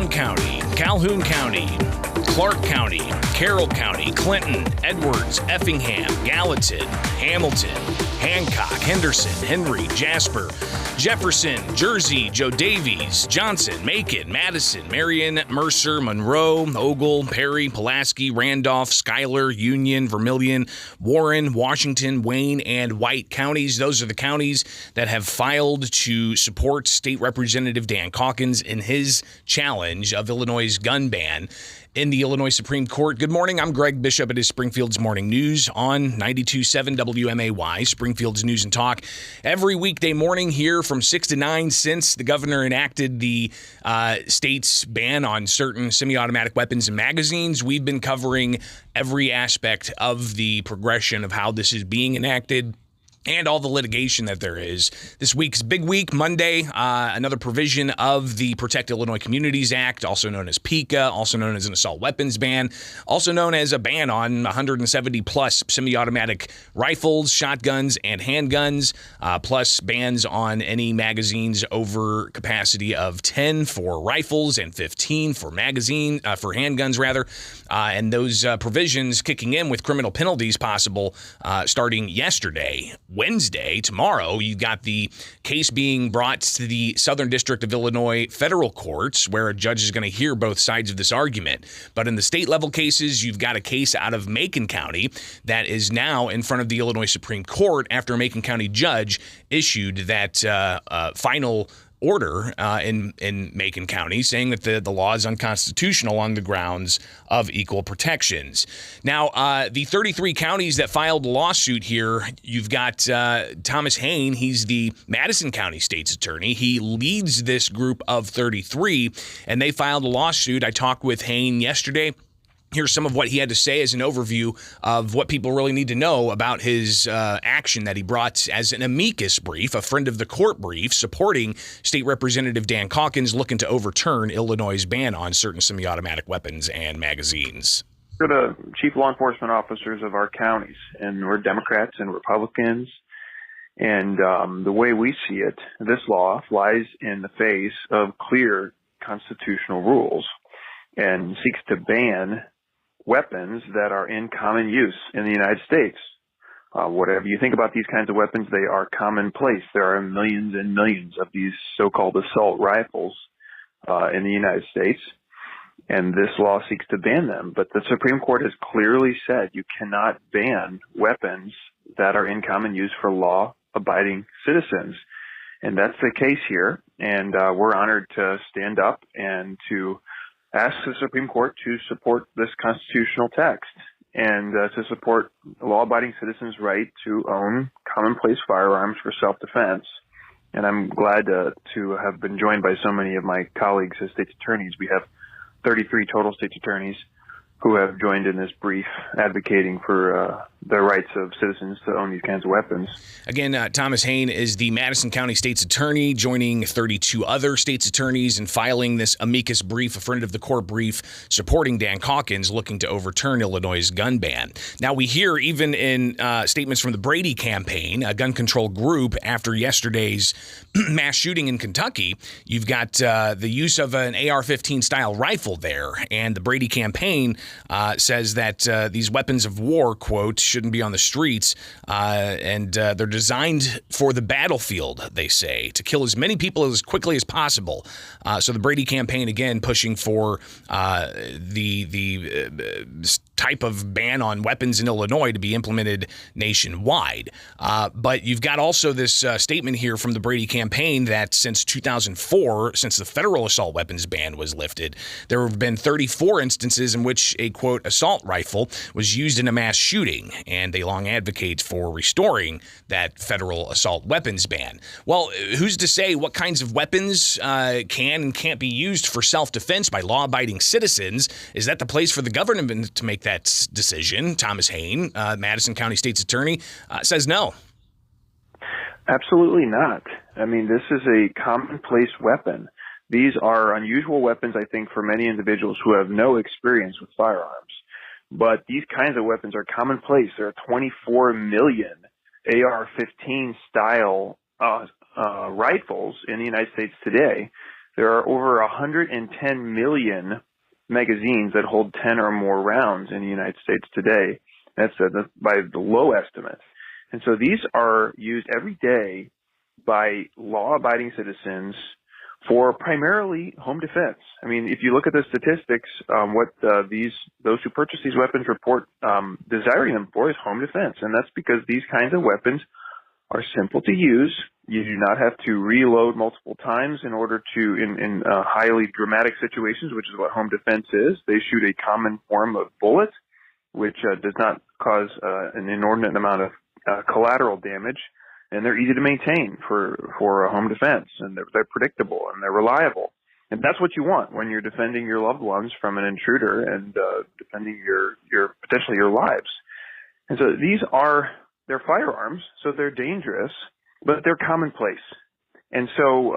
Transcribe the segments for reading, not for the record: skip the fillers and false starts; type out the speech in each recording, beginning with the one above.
Brown County, Calhoun County, Clark County, Carroll County, Clinton, Edwards, Effingham, Gallatin, Hamilton, Hancock, Henderson, Henry, Jasper, Jefferson, Jersey, Joe Davies, Johnson, Macon, Madison, Marion, Mercer, Monroe, Ogle, Perry, Pulaski, Randolph, Schuyler, Union, Vermilion, Warren, Washington, Wayne, and White counties. Those are the counties that have filed to support State Representative Dan Caulkins in his challenge of Illinois' gun ban in the Illinois Supreme Court. Good morning. I'm Greg Bishop. It is Springfield's Morning News on 92.7 WMAY, Springfield's News and Talk. Every weekday morning here from 6 to 9 since the governor enacted the state's ban on certain semi-automatic weapons and magazines, we've been covering every aspect of the progression of how this is being enacted and all the litigation that there is. This week's big week, Monday, another provision of the Protect Illinois Communities Act, also known as PICA, also known as an assault weapons ban, also known as a ban on 170-plus semi-automatic rifles, shotguns, and handguns, plus bans on any magazines over capacity of 10 for rifles and 15 for handguns, rather. And those provisions kicking in with criminal penalties possible starting yesterday. Wednesday, tomorrow, you've got the case being brought to the Southern District of Illinois federal courts, where a judge is going to hear both sides of this argument. But in the state level cases, you've got a case out of Macon County that is now in front of the Illinois Supreme Court after a Macon County judge issued that final order in Macon County saying that the law is unconstitutional on the grounds of equal protections. Now, the 33 counties that filed a lawsuit here, you've got Thomas Haine. He's the Madison County State's attorney. He leads this group of 33, and they filed a lawsuit. I talked with Haine yesterday. Here's some of what he had to say as an overview of what people really need to know about his action that he brought as an amicus brief, a friend of the court brief, supporting State Representative Dan Caulkins looking to overturn Illinois' ban on certain semi-automatic weapons and magazines. We're the chief law enforcement officers of our counties, and we're Democrats and Republicans. And the way we see it, this law flies in the face of clear constitutional rules and seeks to ban weapons that are in common use in the United States. Whatever you think about these kinds of weapons, they are commonplace. There are millions and millions of these so-called assault rifles in the United States, and this law seeks to ban them. But the Supreme Court has clearly said you cannot ban weapons that are in common use for law-abiding citizens. And that's the case here, and we're honored to stand up and to ask the Supreme Court to support this constitutional text and to support law-abiding citizens' right to own commonplace firearms for self-defense. And I'm glad to have been joined by so many of my colleagues as state's attorneys. We have 33 total state's attorneys who have joined in this brief advocating for the rights of citizens to own these kinds of weapons. Again, Thomas Haine is the Madison County State's attorney, joining 32 other state's attorneys and filing this amicus brief, a friend of the court brief, supporting Dan Caulkins looking to overturn Illinois' gun ban. Now, we hear even in statements from the Brady Campaign, a gun control group, after yesterday's mass shooting in Kentucky, you've got the use of an AR-15 style rifle there, and the Brady Campaign says that these weapons of war, quote, shouldn't be on the streets, and they're designed for the battlefield, they say, to kill as many people as quickly as possible. So the Brady Campaign, again, pushing for the type of ban on weapons in Illinois to be implemented nationwide. But you've got also this statement here from the Brady Campaign that since 2004, since the federal assault weapons ban was lifted, there have been 34 instances in which a, quote, assault rifle was used in a mass shooting, and they long advocate for restoring that federal assault weapons ban. Well, who's to say what kinds of weapons can and can't be used for self-defense by law-abiding citizens? Is that the place for the government to make that decision? Thomas Haine, Madison County State's attorney, says no. Absolutely not. I mean, this is a commonplace weapon. These are unusual weapons, I think, for many individuals who have no experience with firearms. But these kinds of weapons are commonplace. There are 24 million AR-15 style rifles in the United States today. There are over 110 million magazines that hold 10 or more rounds in the United States today. That's by the low estimates. And so these are used every day by law-abiding citizens for primarily home defense. I mean, if you look at the statistics, those who purchase these weapons report desiring them for is home defense, and that's because these kinds of weapons are simple to use. You do not have to reload multiple times in order to, in highly dramatic situations, which is what home defense is. They shoot a common form of bullet, which does not cause an inordinate amount of collateral damage, and they're easy to maintain for a home defense, and they're predictable and they're reliable. And that's what you want when you're defending your loved ones from an intruder and defending your potentially your lives. And so they're firearms, so they're dangerous, but they're commonplace. And so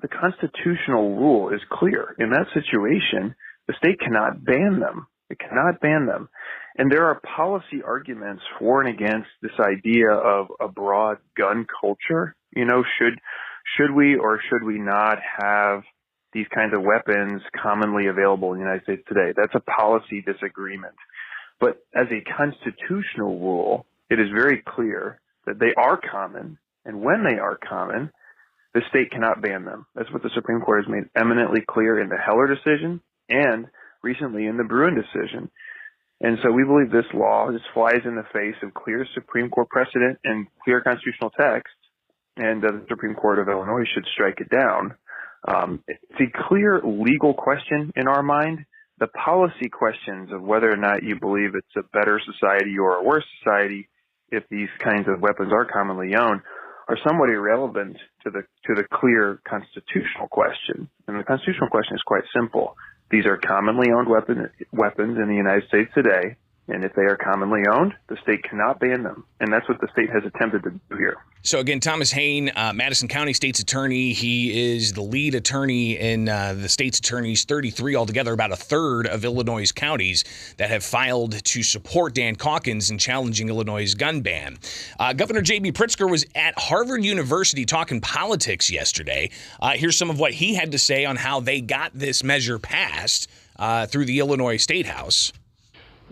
the constitutional rule is clear. In that situation, the state cannot ban them. It cannot ban them. And there are policy arguments for and against this idea of a broad gun culture. You know, should we or should we not have these kinds of weapons commonly available in the United States today? That's a policy disagreement. But as a constitutional rule, it is very clear that they are common, and when they are common, the state cannot ban them. That's what the Supreme Court has made eminently clear in the Heller decision and recently in the Bruin decision. And so we believe this law just flies in the face of clear Supreme Court precedent and clear constitutional text, and the Supreme Court of Illinois should strike it down. It's a clear legal question in our mind. The policy questions of whether or not you believe it's a better society or a worse society if these kinds of weapons are commonly owned are somewhat irrelevant to the clear constitutional question. And the constitutional question is quite simple. These are commonly owned weapons in the United States today, and if they are commonly owned, the state cannot ban them. And that's what the state has attempted to do here. So again, Thomas Haine, Madison County State's Attorney. He is the lead attorney in the state's attorneys, 33 altogether, about a third of Illinois' counties that have filed to support Dan Caulkins in challenging Illinois' gun ban. Governor J.B. Pritzker was at Harvard University talking politics yesterday. Here's some of what he had to say on how they got this measure passed through the Illinois State House.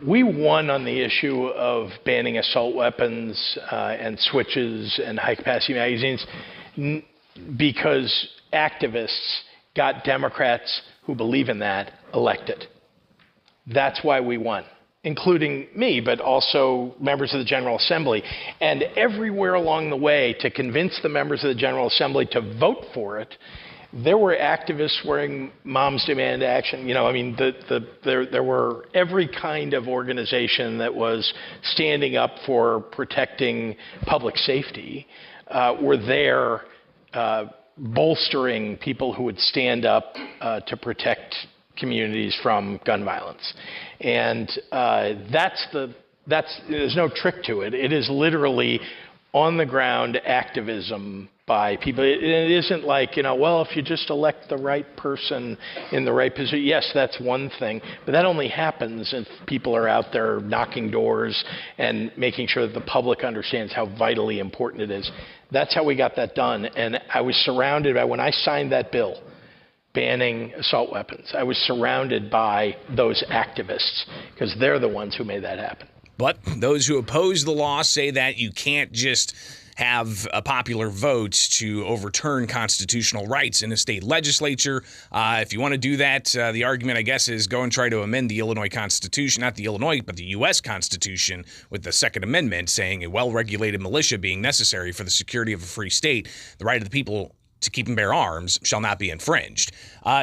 We won on the issue of banning assault weapons and switches and high-capacity magazines because activists got Democrats who believe in that elected. That's why we won, including me, but also members of the General Assembly. And everywhere along the way, to convince the members of the General Assembly to vote for it, there were activists wearing Moms Demand Action. You know, I mean, there were every kind of organization that was standing up for protecting public safety were there bolstering people who would stand up to protect communities from gun violence. And there's no trick to it. It is literally on the ground activism by people. It isn't like, well, if you just elect the right person in the right position, yes, that's one thing, but that only happens if people are out there knocking doors and making sure that the public understands how vitally important it is. That's how we got that done. And I was surrounded by, when I signed that bill banning assault weapons, I was surrounded by those activists because they're the ones who made that happen. But those who oppose the law say that you can't just have a popular vote to overturn constitutional rights in a state legislature. If you want to do that, the argument, I guess, is go and try to amend the Illinois Constitution, not the Illinois, but the U.S. Constitution with the Second Amendment, saying a well-regulated militia being necessary for the security of a free state, the right of the people to keep and bear arms shall not be infringed.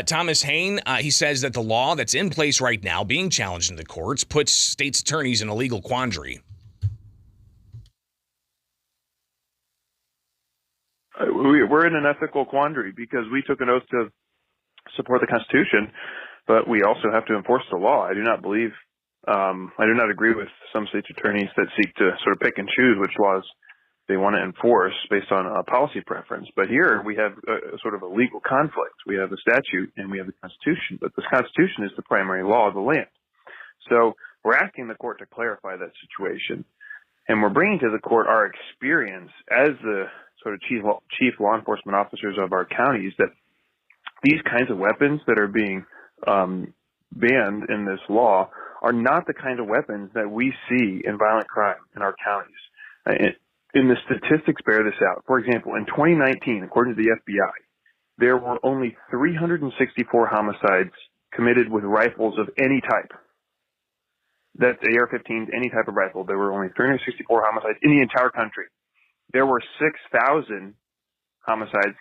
Thomas Haine, he says that the law that's in place right now, being challenged in the courts, puts states' attorneys in a legal quandary. We're in an ethical quandary because we took an oath to support the Constitution, but we also have to enforce the law. I do not agree with some states' attorneys that seek to sort of pick and choose which laws they want to enforce based on a policy preference. But here we have sort of a legal conflict. We have a statute and we have the Constitution, but the Constitution is the primary law of the land. So we're asking the court to clarify that situation, and we're bringing to the court our experience as the sort of chief law enforcement officers of our counties, that these kinds of weapons that are being banned in this law are not the kind of weapons that we see in violent crime in our counties. And the statistics bear this out. For example, in 2019, according to the FBI, there were only 364 homicides committed with rifles of any type. That's AR-15s, any type of rifle. There were only 364 homicides in the entire country. There were 6,000 homicides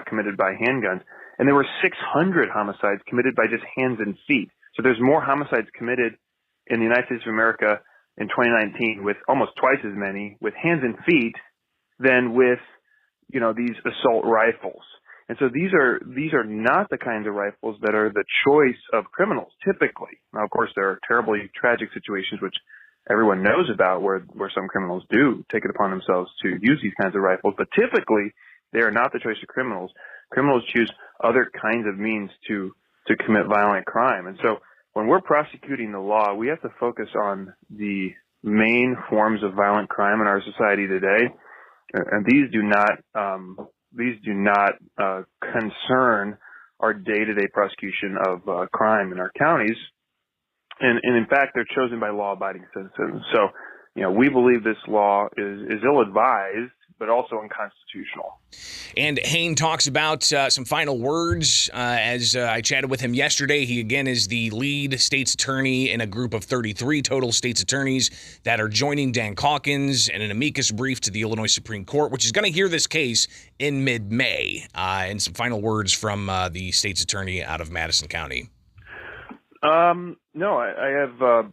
committed by handguns, and there were 600 homicides committed by just hands and feet. So there's more homicides committed in the United States of America in 2019 with almost twice as many with hands and feet than with, these assault rifles. And so these are not the kinds of rifles that are the choice of criminals typically. Now, of course, there are terribly tragic situations which everyone knows about where some criminals do take it upon themselves to use these kinds of rifles, but typically they are not the choice of criminals. Criminals choose other kinds of means to commit violent crime. And so when we're prosecuting the law, we have to focus on the main forms of violent crime in our society today. And these do not concern our day-to-day prosecution of crime in our counties. And in fact, they're chosen by law-abiding citizens. So, we believe this law is ill-advised, but also unconstitutional. And Haine talks about some final words. As I chatted with him yesterday, he again is the lead state's attorney in a group of 33 total state's attorneys that are joining Dan Caulkins in an amicus brief to the Illinois Supreme Court, which is going to hear this case in mid-May. And some final words from the state's attorney out of Madison County. No, I have.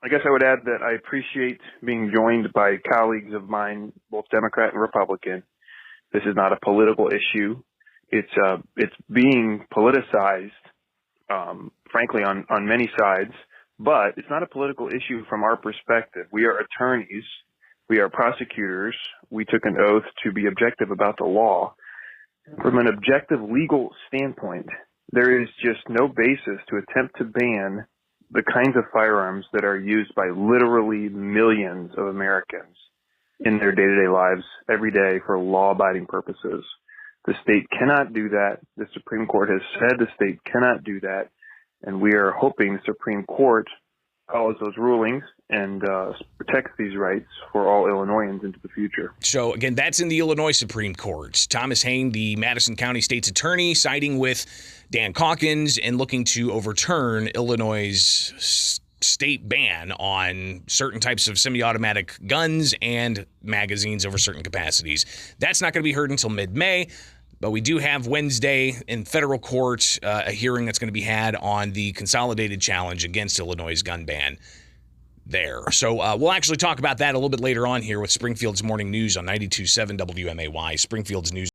I guess I would add that I appreciate being joined by colleagues of mine, both Democrat and Republican. This is not a political issue. It's being politicized, frankly, on many sides, but it's not a political issue from our perspective. We are attorneys. We are prosecutors. We took an oath to be objective about the law. From an objective legal standpoint, there is just no basis to attempt to ban the kinds of firearms that are used by literally millions of Americans in their day-to-day lives every day for law-abiding purposes. The state cannot do that. The Supreme Court has said the state cannot do that, and we are hoping the Supreme Court follows those rulings and protects these rights for all Illinoisans into the future. So, again, that's in the Illinois Supreme Court. Thomas Haine, the Madison County State's Attorney, siding with Dan Caulkins and looking to overturn Illinois' state ban on certain types of semi-automatic guns and magazines over certain capacities. That's not going to be heard until mid-May. But we do have Wednesday in federal court a hearing that's going to be had on the consolidated challenge against Illinois' gun ban there. So we'll actually talk about that a little bit later on here with Springfield's Morning News on 92.7 WMAY, Springfield's News.